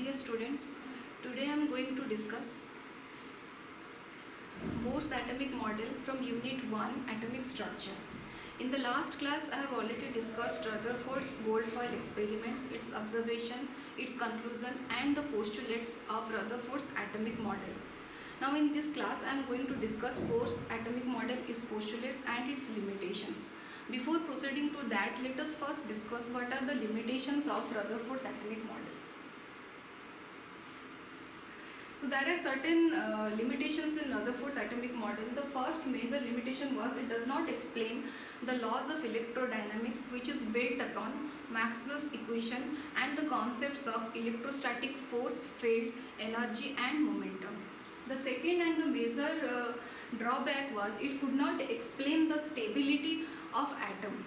Dear students, today I am going to discuss Bohr's atomic model from Unit 1 Atomic Structure. In the last class I have already discussed Rutherford's gold foil experiments, its observation, its conclusion and the postulates of Rutherford's atomic model. Now in this class I am going to discuss Bohr's atomic model, its postulates and its limitations. Before proceeding to that, let us first discuss what are the limitations of Rutherford's atomic model. So there are certain limitations in Rutherford's atomic model. The first major limitation was it does not explain the laws of electrodynamics, which is built upon Maxwell's equation and the concepts of electrostatic force, field, energy and momentum. The second and the major drawback was it could not explain the stability of atom,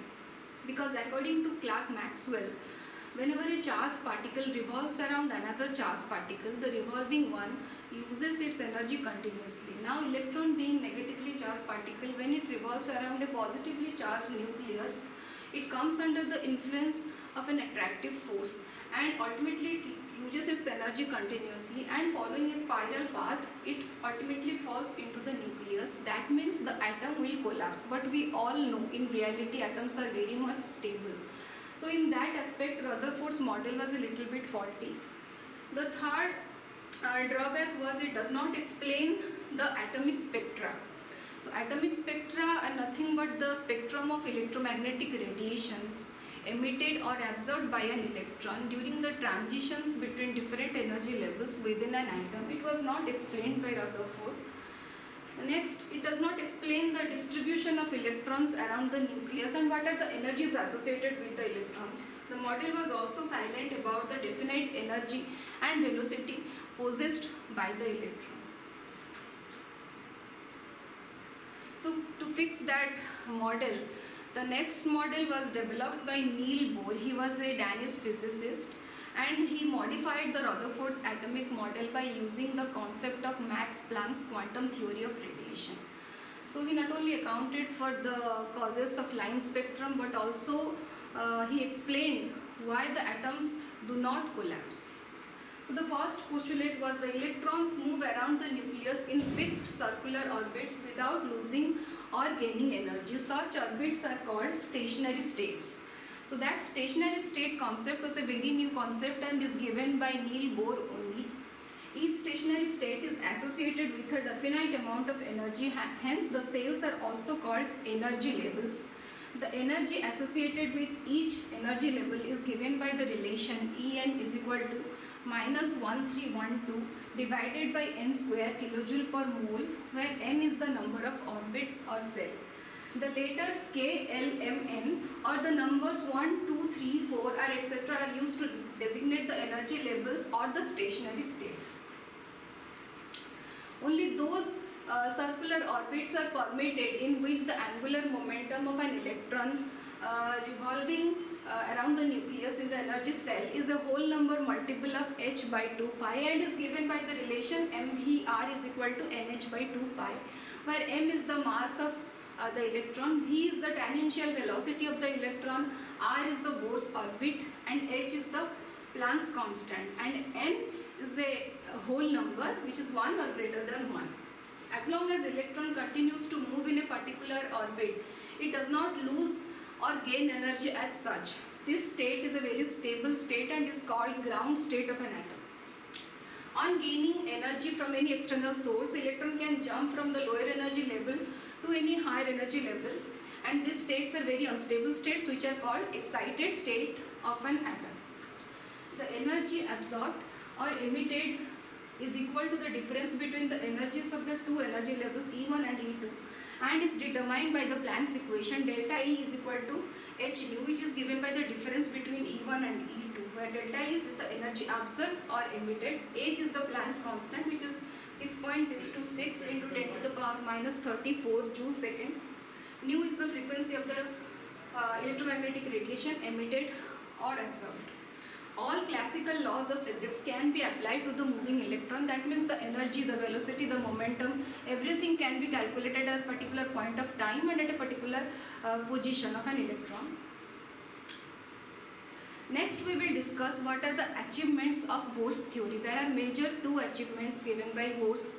because according to Clerk Maxwell, whenever a charged particle revolves around another charged particle, the revolving one loses its energy continuously. Now electron being negatively charged particle, when it revolves around a positively charged nucleus, it comes under the influence of an attractive force and ultimately it loses its energy continuously, and following a spiral path it ultimately falls into the nucleus. That means the atom will collapse, but we all know in reality atoms are very much stable. So in that aspect Rutherford's model was a little bit faulty. The third drawback was it does not explain the atomic spectra. So atomic spectra are nothing but the spectrum of electromagnetic radiations emitted or absorbed by an electron during the transitions between different energy levels within an atom. It was not explained by Rutherford. Next, it does not explain the distribution of electrons around the nucleus and what are the energies associated with the electrons. The model was also silent about the definite energy and velocity possessed by the electron. So to fix that model, the next model was developed by Niels Bohr. He was a Danish physicist and he modified the Rutherford's atomic model by using the concept of Max Planck's quantum theory of radiation. So he not only accounted for the causes of line spectrum, but also he explained why the atoms do not collapse. So the first postulate was the electrons move around the nucleus in fixed circular orbits without losing or gaining energy. Such orbits are called stationary states. So that stationary state concept was a very new concept and is given by Niels Bohr only. Each stationary state is associated with a definite amount of energy, hence the cells are also called energy levels. The energy associated with each energy level is given by the relation En is equal to minus 1312 divided by n square kilojoule per mole, where n is the number of orbits or cell. The letters K, L, M, N or the numbers 1, 2, 3, 4 or etc. are used to designate the energy levels or the stationary states. Only those circular orbits are permitted in which the angular momentum of an electron revolving around the nucleus in the energy cell is a whole number multiple of h by 2 pi and is given by the relation mvr is equal to nh by 2 pi, where m is the mass of the electron, v is the tangential velocity of the electron, r is the Bohr's orbit and h is the Planck's constant, and n is a whole number which is 1 or greater than 1. As long as electron continues to move in a particular orbit, it does not lose or gain energy as such. This state is a very stable state and is called ground state of an atom. On gaining energy from any external source, the electron can jump from the lower energy level to any higher energy level, and these states are very unstable states which are called excited state of an atom. The energy absorbed or emitted is equal to the difference between the energies of the two energy levels E1 and E2 and is determined by the Planck's equation. Delta E is equal to h nu, which is given by the difference between E1 and E2, where delta E is the energy absorbed or emitted, h is the Planck's constant which is 6.626 into 10 to the power minus 34 joule second. Nu is the frequency of the electromagnetic radiation emitted or absorbed. All classical laws of physics can be applied to the moving electron. That means the energy, the velocity, the momentum, everything can be calculated at a particular point of time and at a particular position of an electron. Next we will discuss what are the achievements of Bohr's theory. There are major two achievements given by Bohr's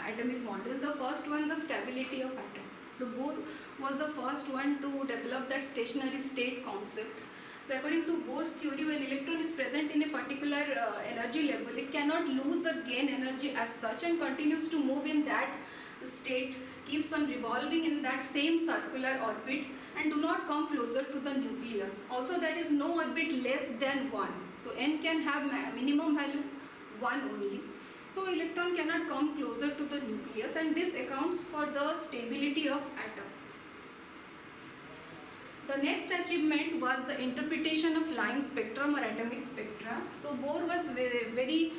atomic model. The first one, the stability of atom. The Bohr was the first one to develop that stationary state concept. So according to Bohr's theory, when electron is present in a particular energy level, it cannot lose or gain energy as such and continues to move in that state, keeps on revolving in that same circular orbit and do not come closer to the nucleus. Also, there is no orbit less than 1. So n can have minimum value 1 only. So electron cannot come closer to the nucleus, and this accounts for the stability of atom. The next achievement was the interpretation of line spectrum or atomic spectra. So Bohr was very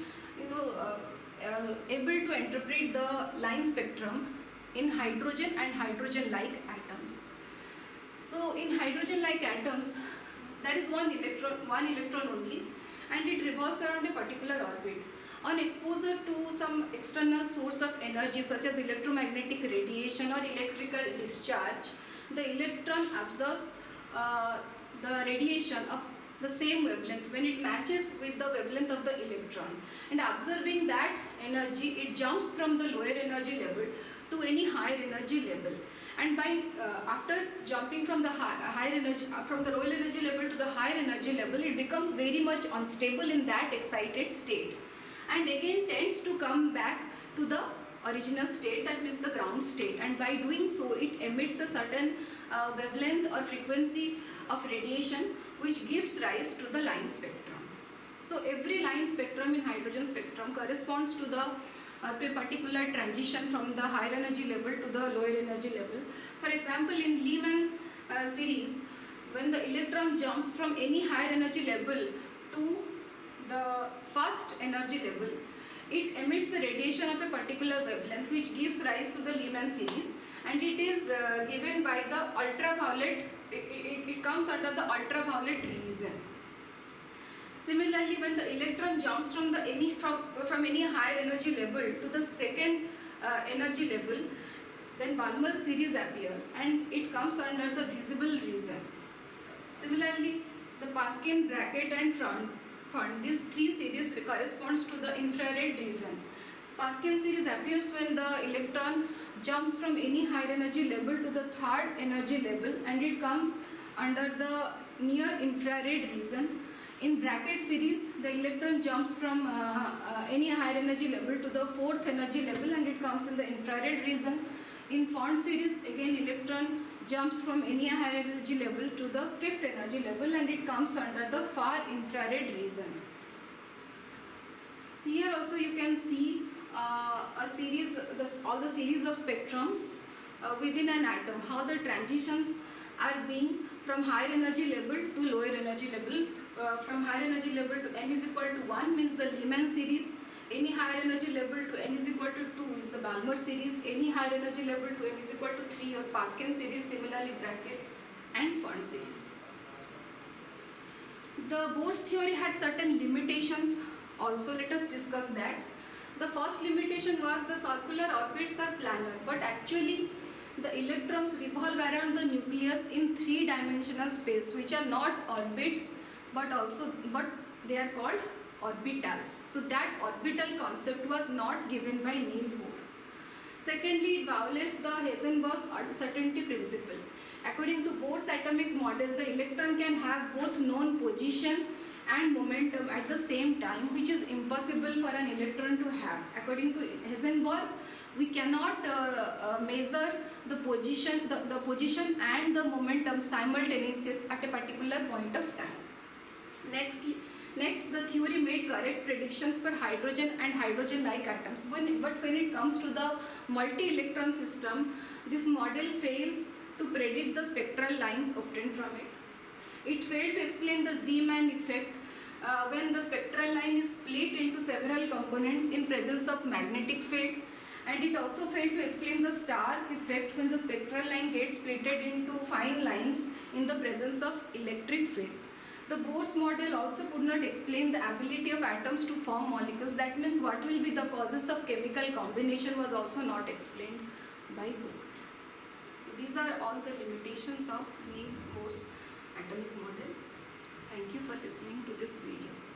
able to interpret the line spectrum in hydrogen and hydrogen-like atoms. So in hydrogen-like atoms, there is one electron only, and it revolves around a particular orbit. On exposure to some external source of energy such as electromagnetic radiation or electrical discharge, the electron absorbs the radiation of the same wavelength when it matches with the wavelength of the electron, and observing that energy, it jumps from the lower energy level to any higher energy level, and by after jumping from the higher energy from the lower energy level to the higher energy level, it becomes very much unstable in that excited state, and again tends to come back to the original state, that means the ground state, and by doing so it emits a certain wavelength or frequency of radiation which gives rise to the line spectrum. So every line spectrum in hydrogen spectrum corresponds to the to a particular transition from the higher energy level to the lower energy level. For example, in Lyman series, when the electron jumps from any higher energy level to the first energy level, it emits a radiation of a particular wavelength which gives rise to the Lyman series, and it is given by the ultraviolet, it comes under the ultraviolet region. Similarly, when the electron jumps from any higher energy level to the second energy level, then Balmer series appears and it comes under the visible region. Similarly, the Paskin, bracket and front, these three series corresponds to the infrared region. Paskin series appears when the electron jumps from any higher energy level to the third energy level, and it comes under the near infrared region. In bracket series, the electron jumps from any higher energy level to the fourth energy level, and it comes in the infrared region. In Font series, again electron jumps from any higher energy level to the fifth energy level, and it comes under the far infrared region. Here also you can see a series, all the series of spectrums within an atom, how the transitions are being from higher energy level to lower energy level. From higher energy level to n is equal to 1 means the Lyman series. Any higher energy level to n is equal to 2 is the Balmer series. Any higher energy level to n is equal to 3 or Paskin series, similarly bracket and Font series. The Bohr's theory had certain limitations also. Let us discuss that. The first limitation was the circular orbits are planar, but actually the electrons revolve around the nucleus in three-dimensional space, which are not orbits but they are called orbitals. So that orbital concept was not given by Niels Bohr. Secondly, it violates the Heisenberg's uncertainty principle. According to Bohr's atomic model, the electron can have both known position and momentum at the same time, which is impossible for an electron to have. According to Heisenberg, we cannot measure the position and the momentum simultaneously at a particular point of time. Next, the theory made correct predictions for hydrogen and hydrogen-like atoms. But when it comes to the multi-electron system, this model fails to predict the spectral lines obtained from it. It failed to explain the Zeeman effect when the spectral line is split into several components in presence of magnetic field, and it also failed to explain the Stark effect when the spectral line gets splitted into fine lines in the presence of electric field. The Bohr's model also could not explain the ability of atoms to form molecules. That means what will be the causes of chemical combination was also not explained by Bohr. So these are all the limitations of Niels Bohr's atomic model. Thank you for listening. listening to this video.